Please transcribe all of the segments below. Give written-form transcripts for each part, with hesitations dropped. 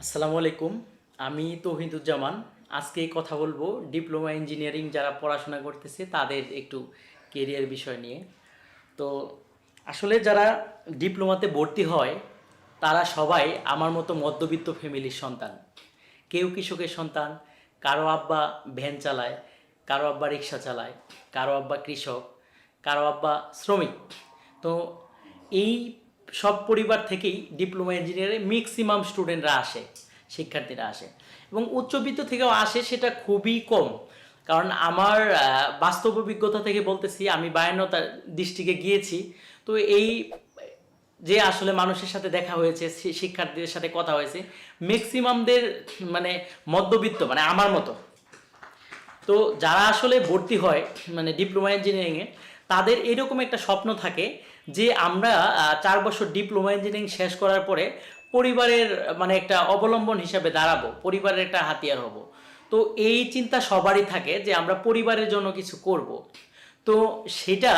আসসালামু আলাইকুম। আমি তৌহিদুজ্জামান। আজকে কথা বলবো ডিপ্লোমা ইঞ্জিনিয়ারিং যারা পড়াশোনা করতেছে তাদের একটু কেরিয়ার বিষয় নিয়ে। তো আসলে যারা ডিপ্লোমাতে ভর্তি হয় তারা সবাই আমার মতো মধ্যবিত্ত ফ্যামিলির সন্তান। কেউ কৃষকের সন্তান, কারো আব্বা ভ্যান চালায়, কারো আব্বা রিক্সা চালায়, কারো আব্বা কৃষক, কারো আব্বা শ্রমিক। তো এই সব পরিবার থেকেই ডিপ্লোমা ইঞ্জিনিয়ারে ম্যাক্সিমাম স্টুডেন্টরা আসে, শিক্ষার্থীরা আসে এবং উচ্চবিত্ত থেকেও আসে, সেটা খুবই কম। কারণ আমার বাস্তব অভিজ্ঞতা থেকে বলতেছি, আমি 52টা ডিস্ট্রিক্টে গিয়েছি। তো এই যে আসলে মানুষের সাথে দেখা হয়েছে, শিক্ষার্থীদের সাথে কথা হয়েছে, ম্যাক্সিমামদের মানে মধ্যবিত্ত, মানে আমার মতো। তো যারা আসলে ভর্তি হয় মানে ডিপ্লোমা ইঞ্জিনিয়ারিংয়ে, তাদের এরকম একটা স্বপ্ন থাকে যে আমরা 4 বছর ডিপ্লোমা ইঞ্জিনিয়ারিং শেষ করার পরে পরিবারের মানে একটা অবলম্বন হিসাবে দাঁড়াবো, পরিবারের একটা হাতিয়ার হব। তো এই চিন্তা সবারই থাকে যে আমরা পরিবারের জন্য কিছু করব। তো সেটা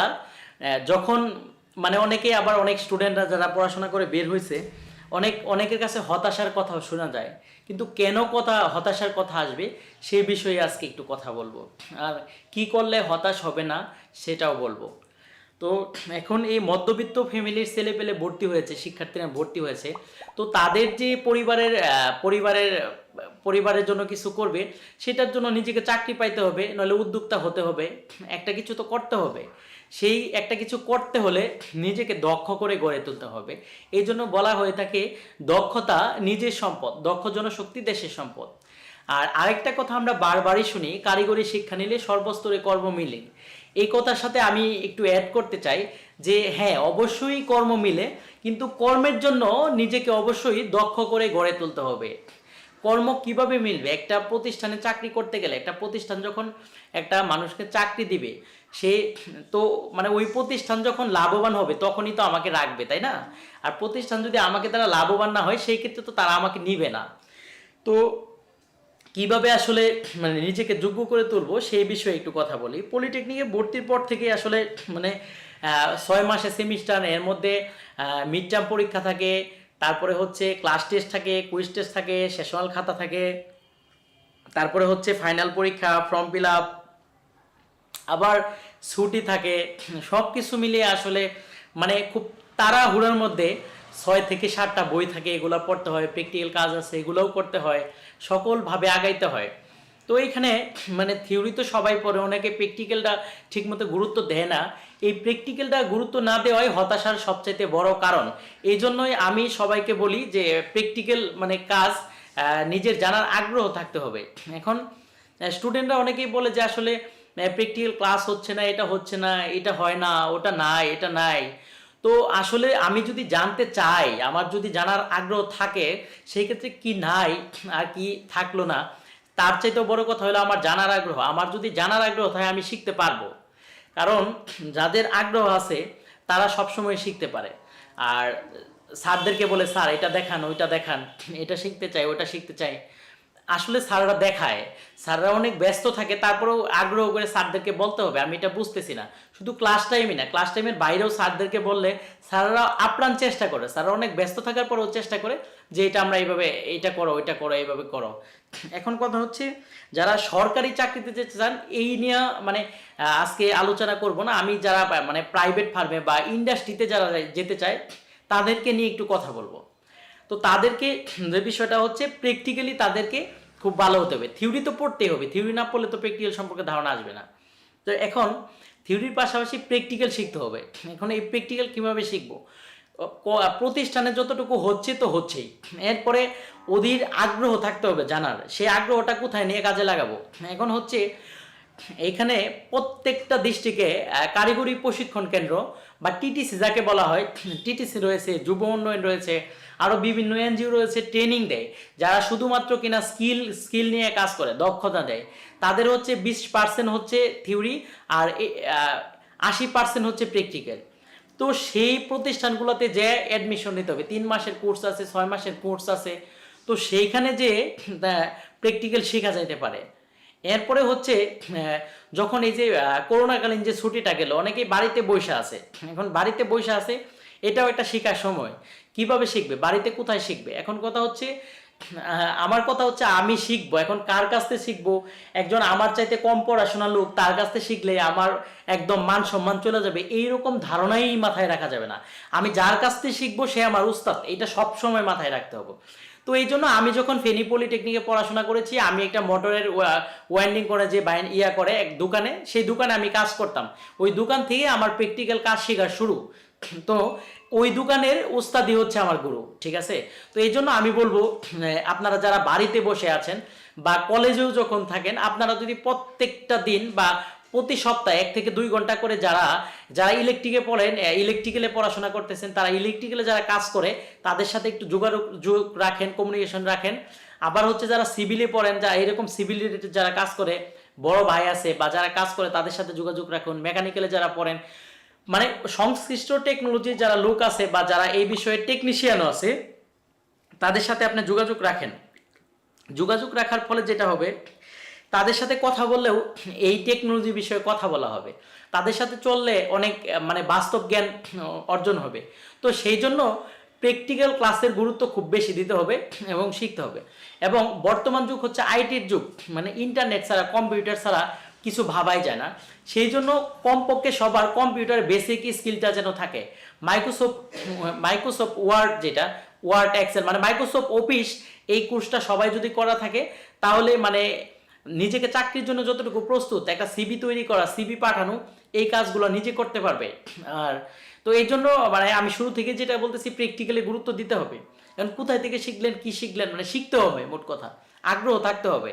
যখন মানে অনেক স্টুডেন্টরা যারা পড়াশোনা করে বের হয়েছে, অনেকের কাছে হতাশার কথাও শোনা যায়। কিন্তু কেন হতাশার কথা আসবে সে বিষয়ে আজকে একটু কথা বলবো, আর কি করলে হতাশ হবে না সেটাও বলবো। তো এখন এই মধ্যবিত্ত ফ্যামিলির ছেলেপেলে ভর্তি হয়েছে, শিক্ষার্থীরা ভর্তি হয়েছে। তো তাদের যে পরিবারের জন্য কিছু করবে, সেটার জন্য নিজেকে চাকরি পাইতে হবে, নইলে উদ্যোক্তা হতে হবে, একটা কিছু তো করতে হবে। সেই একটা কিছু করতে হলে নিজেকে দক্ষ করে গড়ে তুলতে হবে। এই জন্য বলা হয়ে থাকে দক্ষতা নিজের সম্পদ, দক্ষ জনশক্তি দেশের সম্পদ। আর আরেকটা কথা আমরা বারবারই শুনি, কারিগরি শিক্ষা নিলে সর্বস্তরে কর্ম মিলে। এই কথার সাথে আমি একটু অ্যাড করতে চাই যে হ্যাঁ, অবশ্যই কর্ম মিলে, কিন্তু কর্মের জন্য নিজেকে অবশ্যই দক্ষ করে গড়ে তুলতে হবে। কর্ম কিভাবে মিলবে? একটা প্রতিষ্ঠানে চাকরি করতে গেলে, একটা প্রতিষ্ঠান যখন একটা মানুষকে চাকরি দিবে, সে তো মানে ওই প্রতিষ্ঠান যখন লাভবান হবে তখনই তো আমাকে রাখবে, তাই না? আর প্রতিষ্ঠান যদি আমাকে তারা লাভবান না হয়, সেই ক্ষেত্রে তো তারা আমাকে নিবে না। তো কিভাবে আসলে মানে নিজেকে যোগ্য করে তুলবো সেই বিষয়ে একটু কথা বলি। পলিটেকনিকে ভর্তির পর থেকে আসলে মানে 6 মাসে সেমিস্টার, এর মধ্যে মিড টার্ম পরীক্ষা থাকে, তারপরে হচ্ছে ক্লাস টেস্ট থাকে, কুইজ টেস্ট থাকে, সেশনাল খাতা থাকে, তারপরে হচ্ছে ফাইনাল পরীক্ষা, ফর্ম ফিল আপ, আবার ছুটি থাকে। সব কিছু মিলিয়ে আসলে মানে খুব তাড়াহুড়োর মধ্যে 6 থেকে 7টা বই থাকে, এগুলো পড়তে হয়, প্র্যাকটিক্যাল কাজ আছে এগুলোও করতে হয়, সকলভাবে আগাইতে হয়। তো এইখানে মানে থিওরি তো সবাই পড়ে, অনেকে প্র্যাকটিক্যালটা ঠিকমতো গুরুত্ব দেয় না। এই প্র্যাকটিক্যালটা গুরুত্ব না দেওয়াই হতাশার সবচাইতে বড় কারণ। এই জন্যই আমি সবাইকে বলি যে প্র্যাকটিক্যাল মানে কাজ নিজের জানার আগ্রহ থাকতে হবে। এখন স্টুডেন্টরা অনেকেই বলে যে আসলে প্র্যাকটিক্যাল ক্লাস হচ্ছে না, এটা হচ্ছে না, এটা হয় না, ওটা নাই, এটা নাই। তো আসলে আমি যদি জানতে চাই, আমার যদি জানার আগ্রহ থাকে, সেই ক্ষেত্রে কি নাই আর কি থাকলো না, তার চাইতেও বড় কথা হলো আমার জানার আগ্রহ। আমার যদি জানার আগ্রহ থাকে আমি শিখতে পারবো। কারণ যাদের আগ্রহ আছে তারা সবসময় শিখতে পারে। আর স্যারদেরকে বলে স্যার এটা দেখান, ওইটা দেখান, এটা শিখতে চাই, ওটা শিখতে চাই, আসলে স্যাররা দেখায়, স্যাররা অনেক ব্যস্ত থাকে, তারপরেও আগ্রহ করে স্যারদেরকে বলতে হবে আমি এটা বুঝতেছি না। শুধু ক্লাস টাইমই না, ক্লাস টাইমের বাইরেও স্যারদেরকে বললে স্যাররা আপ্রাণ চেষ্টা করে, স্যাররা অনেক ব্যস্ত থাকার পরেও চেষ্টা করে যে এটা আমরা এইভাবে, এইটা করো, ওইটা করো, এইভাবে করো। এখন কথা হচ্ছে যারা সরকারি চাকরিতে যেতে চান এই নিয়ে মানে আজকে আলোচনা করব না। আমি যারা মানে প্রাইভেট ফার্মে বা ইন্ডাস্ট্রিতে যারা যেতে চায় তাদেরকে নিয়ে একটু কথা বলবো। তো তাদেরকে যে বিষয়টা হচ্ছে প্র্যাকটিক্যালি তাদেরকে খুব ভালো হতে হবে। থিওরি তো পড়তেই হবে, থিওরি না পড়লে তো প্র্যাকটিক্যাল সম্পর্কে ধারণা আসবে না। তো এখন থিওরির পাশাপাশি প্র্যাকটিক্যাল শিখতে হবে। এখন এই প্র্যাকটিক্যাল কীভাবে শিখবো? প্রতিষ্ঠানে যতটুকু হচ্ছে তো হচ্ছেই, এরপরে ওদের আগ্রহ থাকতে হবে জানার, সেই আগ্রহটা কোথায় নিয়ে কাজে লাগাবো। এখন হচ্ছে এইখানে প্রত্যেকটা ডিস্ট্রিক্টে কারিগরি প্রশিক্ষণ কেন্দ্র বা টিটিসি যাকে বলা হয়, টিটিসি রয়েছে, যুব উন্নয়ন রয়েছে, আরও বিভিন্ন এনজিও রয়েছে, ট্রেনিং দেয়। যারা শুধুমাত্র কিনা স্কিল নিয়ে কাজ করে, দক্ষতা দেয়, তাদের হচ্ছে 20% হচ্ছে থিওরি আর 80% হচ্ছে প্র্যাকটিক্যাল। তো সেই প্রতিষ্ঠানগুলোতে যে অ্যাডমিশন নিতে হবে, 3 মাসের কোর্স আছে, 6 মাসের কোর্স আছে। তো সেইখানে যে প্র্যাকটিক্যাল শেখা যাইতে পারে। এরপরে হচ্ছে যখন এই যে করোনাকালীন যে ছুটিটা গেল, অনেকেই বাড়িতে বসে আছে। এখন বাড়িতে বসে আছে, এটাও একটা শেখার সময়। কিভাবে শিখবে? বাড়িতে কোথায় শিখবে? এখন কথা হচ্ছে আমার কথা হচ্ছে আমি শিখবো, এখন কার কাছ থেকে শিখবো? একজন আমার চাইতে কম পড়াশোনা লোক, তার কাছ থেকে শিখলে আমার একদম মান সম্মান চলে যাবে, এইরকম ধারণাই মাথায় রাখা যাবে না। আমি যার কাছ থেকে শিখবো সে আমার উস্তাদ, এটা সবসময় মাথায় রাখতে হবে। তো এই জন্য আমি যখন ফেনী পলিটেকনিকে পড়াশোনা করেছি, আমি একটা মোটরের ওয়াইন্ডিং করে যে ইয়া করে এক দোকানে, সেই দোকানে আমি কাজ করতাম। ওই দোকান থেকে আমার প্র্যাকটিক্যাল কাজ শেখা শুরু। তো ওই দোকানের ওস্তাদি হচ্ছে আমার গুরু, ঠিক আছে? তো এই জন্য আমি বলবো আপনারা যারা বাড়িতে বসে আছেন বা কলেজেও যখন থাকেন, আপনারা যদি প্রত্যেকটা দিন বা প্রতি সপ্তাহে 1 থেকে 2 ঘন্টা করে যারা যারা ইলেকট্রিকে পড়েন, ইলেকট্রিক্যালে পড়াশোনা করতেছেন, তারা ইলেকট্রিক্যালে যারা কাজ করে তাদের সাথে একটু যোগ রাখেন, কমিউনিকেশন রাখেন। আবার হচ্ছে যারা সিভিলে পড়েন, যা এরকম সিভিল রিলেটেড যারা কাজ করে, বড় ভাই আছে বা যারা কাজ করে তাদের সাথে যোগাযোগ রাখুন। মেকানিক্যালে যারা পড়েন, মানে সংশ্লিষ্ট টেকনোলজির যারা লোক আছে বা যারা এই বিষয়ে টেকনিশিয়ানও আছে, তাদের সাথে আপনি যোগাযোগ রাখেন। যোগাযোগ রাখার ফলে যেটা হবে, তাদের সাথে কথা বললেও এই টেকনোলজি বিষয়ে কথা বলা হবে, তাদের সাথে চললে অনেক মানে বাস্তব জ্ঞান অর্জন হবে। তো সেই জন্য প্র্যাকটিক্যাল ক্লাসের গুরুত্ব খুব বেশি দিতে হবে এবং শিখতে হবে। এবং বর্তমান যুগ হচ্ছে আইটির যুগ, মানে ইন্টারনেট ছাড়া, কম্পিউটার ছাড়া কিছু ভাবাই যায় না। সেই জন্য কমপক্ষে সবার কম্পিউটারের বেসিক স্কিলটা যেন থাকে। মাইক্রোসফট ওয়ার্ড, যেটা ওয়ার্ড এক্সেল মানে মাইক্রোসফট অফিস, এই কোর্সটা সবাই যদি করা থাকে, তাহলে মানে নিজেকে চাকরির জন্য যতটুকু প্রস্তুত, একটা সিভি তৈরি করা, সিভি পাঠানো, এই কাজগুলো নিজে করতে পারবে। আর তো এই জন্য মানে আমি শুরু থেকে যেটা বলতেছি, প্র্যাকটিক্যালি গুরুত্ব দিতে হবে। কারণ কোথায় থেকে শিখলেন, কি শিখলেন, মানে শিখতে হবে, মোট কথা আগ্রহ থাকতে হবে।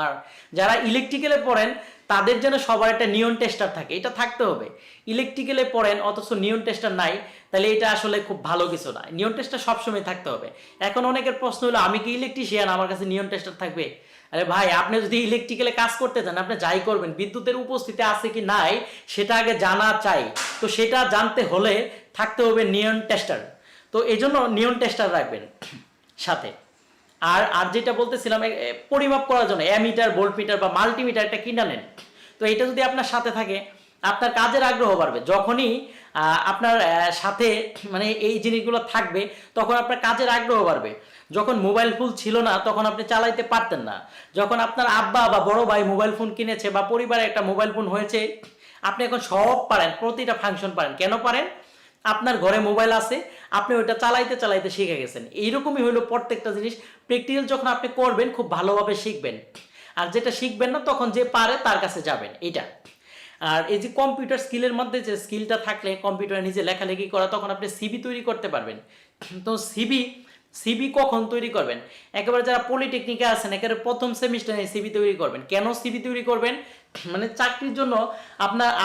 আর যারা ইলেকট্রিক্যালে পড়েন, তাদের যেন সবার একটা নিয়ন টেস্টার থাকে, এটা থাকতে হবে। ইলেকট্রিক্যালে পড়েন অথচ নিয়ন টেস্টার নাই, তাহলে এটা আসলে খুব ভালো কিছু না। নিয়ন টেস্টার সবসময় থাকতে হবে। এখন অনেকের প্রশ্ন হলো, আমি কি ইলেকট্রিশিয়ান, আমার কাছে নিয়ন টেস্টার থাকবে? আরে ভাই, আপনি যদি ইলেকট্রিক্যালে কাজ করতে চান, আপনি যাই করবেন, বিদ্যুতের উপস্থিতি আছে কি নাই সেটা আগে জানা চাই। তো সেটা জানতে হলে থাকতে হবে নিয়ন টেস্টার। তো এই জন্য নিয়ন টেস্টার রাখবেন সাথে। আর আর যেটা বলতেছিলাম, পরিমাপ করার জন্য অ্যামিটার, ভোল্টমিটার বা মাল্টিমিটার একটা কিনে নেন। তো এটা যদি আপনার সাথে থাকে, আপনার কাজের আগ্রহ বাড়বে। যখনই আপনার সাথে মানে এই জিনিসগুলো থাকবে, তখন আপনার কাজের আগ্রহ বাড়বে। যখন মোবাইল ফোন ছিল না, তখন আপনি চালাইতে পারতেন না। যখন আপনার আব্বা বা বড় ভাই মোবাইল ফোন কিনেছে বা পরিবারে একটা মোবাইল ফোন হয়েছে, আপনি এখন সব পারেন, প্রতিটা ফাংশন পারেন। কেন পারেন? আপনার ঘরে মোবাইল আছে, আপনি ওইটা চালাইতে চালাইতে শিখে গেছেন। এইরকমই হলো প্রত্যেকটা জিনিস। প্র্যাকটিক্যাল যখন আপনি করবেন, খুব ভালোভাবে শিখবেন। আর যেটা শিখবেন না, তখন যে পারে তার কাছে যাবেন, এটা। আর এই যে কম্পিউটার স্কিলের মধ্যে যে স্কিলটা থাকলে, কম্পিউটারে নিজে লেখালেখি করা, তখন আপনি সিভি তৈরি করতে পারবেন। তো সিভি কখন তৈরি করবেন? একেবারে যারা পলিটেকনিকে আছেন, একেবারে প্রথম সেমিস্টারে সিভি তৈরি করবেন। কেন সিভি তৈরি করবেন? মানে চাকরির জন্য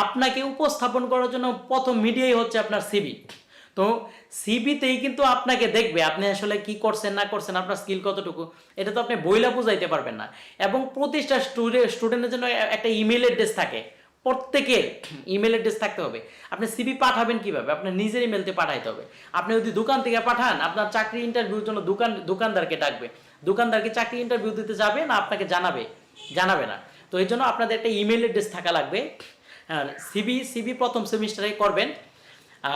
আপনাকে উপস্থাপন করার জন্য প্রথম মিডিয়াই হচ্ছে আপনার সিভি। তো সিভিতেই কিন্তু আপনাকে দেখবে আপনি আসলে কি করছেন না করছেন, আপনার স্কিল কতটুকু, এটা তো আপনি বইলা বুঝাইতে পারবেন না। এবং প্রতিটা স্টুডেন্টের জন্য একটা ইমেল অ্যাড্রেস থাকে, প্রত্যেকের ইমেল অ্যাড্রেস থাকতে হবে। আপনি সিভি পাঠাবেন কিভাবে? আপনার নিজের ইমেলতে পাঠাইতে হবে। আপনি যদি দোকান থেকে পাঠান, আপনার চাকরি ইন্টারভিউর জন্য দোকানদারকে ডাকবে, দোকানদারকে চাকরি ইন্টারভিউ দিতে যাবে না আপনাকে জানাবে না। তো এই জন্য আপনাদের একটা ইমেল অ্যাড্রেস থাকা লাগবে। আর সিভি প্রথম সেমিস্টারে করবেন।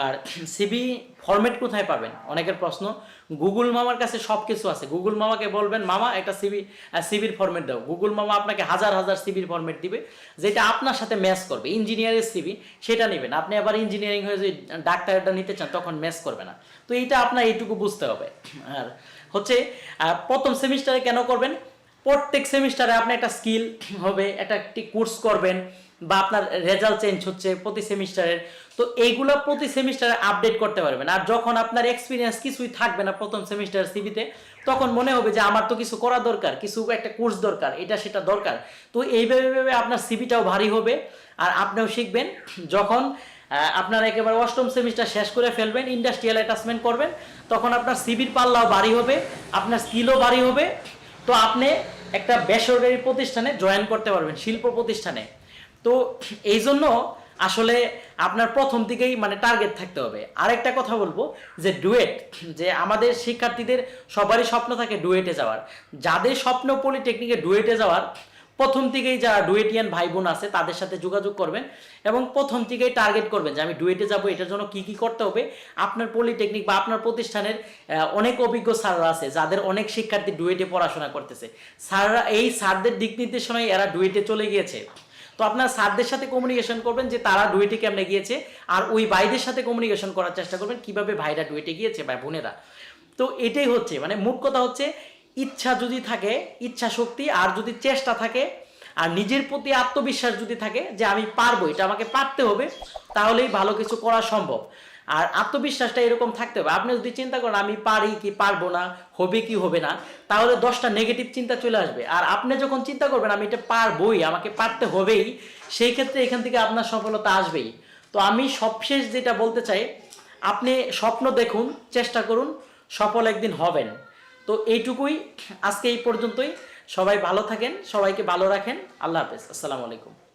আর সিভি ফরম্যাট কোথায় পাবেন? অনেকের প্রশ্ন। গুগল মামার কাছে সব কিছু আছে। গুগল মামাকে বলবেন, মামা একটা সিভির ফরম্যাট দাও। গুগল মামা আপনাকে হাজার হাজার সিভির ফরম্যাট দিবে, যেটা আপনার সাথে ম্যাচ করবে। ইঞ্জিনিয়ারের সিভি সেটা নেবেন। আপনি আবার ইঞ্জিনিয়ারিং হয়ে যদি ডাক্তারটা নিতে চান, তখন ম্যাচ করবে না। তো এইটা আপনার এইটুকু বুঝতে হবে। আর হচ্ছে প্রথম সেমিস্টারে কেন করবেন? প্রত্যেক সেমিস্টারে আপনি একটা স্কিল হবে, একটি কোর্স করবেন, বা আপনার রেজাল্ট চেঞ্জ হচ্ছে প্রতি সেমিস্টারের। তো এইগুলো প্রতি সেমিস্টারে আপডেট করতে পারবেন। আর যখন আপনার এক্সপিরিয়েন্স কিছুই থাকবে না প্রথম সেমিস্টার সিভিতে, তখন মনে হবে যে আমার তো কিছু করা দরকার, কিছু একটা কোর্স দরকার, এটা সেটা দরকার। তো এইভাবে আপনার সিভিটাও ভারী হবে, আর আপনিও শিখবেন। যখন আপনার একেবারে অষ্টম সেমিস্টার শেষ করে ফেলবেন, ইন্ডাস্ট্রিয়াল অ্যাটাচমেন্ট করবেন, তখন আপনার সিভির পাল্লাও ভারী হবে, আপনার স্কিলও ভারী হবে। তো আপনি একটা বেসরকারি প্রতিষ্ঠানে জয়েন করতে পারবেন, শিল্প প্রতিষ্ঠানে। তো এই জন্য আসলে আপনার প্রথম দিকেই মানে টার্গেট থাকতে হবে। আরেকটা কথা বলবো, যে ডুয়েট, যে আমাদের শিক্ষার্থীদের সবারই স্বপ্ন থাকে ডুয়েটে যাওয়ার। যাদের স্বপ্ন পলিটেকনিকে ডুয়েটে যাওয়ার, প্রথম থেকেই যারা ডুয়েটিয়ান ভাই বোন আছে তাদের সাথে যোগাযোগ করবেন এবং প্রথম থেকেই টার্গেট করবেন যে আমি ডুয়েটে যাব, এটার জন্য কি কি করতে হবে। আপনার পলিটেকনিক বা আপনার প্রতিষ্ঠানের অনেক অভিজ্ঞ স্যাররা আছে যাদের অনেক শিক্ষার্থী ডুয়েটে পড়াশোনা করতেছে, স্যাররা এই স্যারদের দিক নির্দেশনায় এরা ডুয়েটে চলে গিয়েছে। তো আপনার স্যারদের সাথে কমিউনিকেশন করবেন যে তারা ডুয়েটে কেমনে গিয়েছে, আর ওই ভাইদের সাথে কমিউনিকেশন করার চেষ্টা করবেন কিভাবে ভাইরা ডুয়েটে গিয়েছে বা বোনেরা। তো এটাই হচ্ছে মানে মোট কথা হচ্ছে, ইচ্ছা যদি থাকে, ইচ্ছা শক্তি আর যদি চেষ্টা থাকে আর নিজের প্রতি আত্মবিশ্বাস যদি থাকে যে আমি পারবো, এটা আমাকে পারতে হবে, তাহলেই ভালো কিছু করা সম্ভব। আর আত্মবিশ্বাসটা এরকম থাকতে হবে, আপনি যদি চিন্তা করেন আমি পারি কি পারবো না, হবে কি হবে না, তাহলে 10টা নেগেটিভ চিন্তা চলে আসবে। আর আপনি যখন চিন্তা করবেন আমি এটা পারবোই, আমাকে পারতে হবেই, সেই ক্ষেত্রে এখান থেকে আপনার সফলতা আসবেই। তো আমি সবশেষ যেটা বলতে চাই, আপনি স্বপ্ন দেখুন, চেষ্টা করুন, সফল একদিন হবেন। তো এইটুকুই, আজকে এই পর্যন্তই। সবাই ভালো থাকেন, সবাইকে ভালো রাখেন। আল্লাহ হাফেজ, আসসালামু আলাইকুম।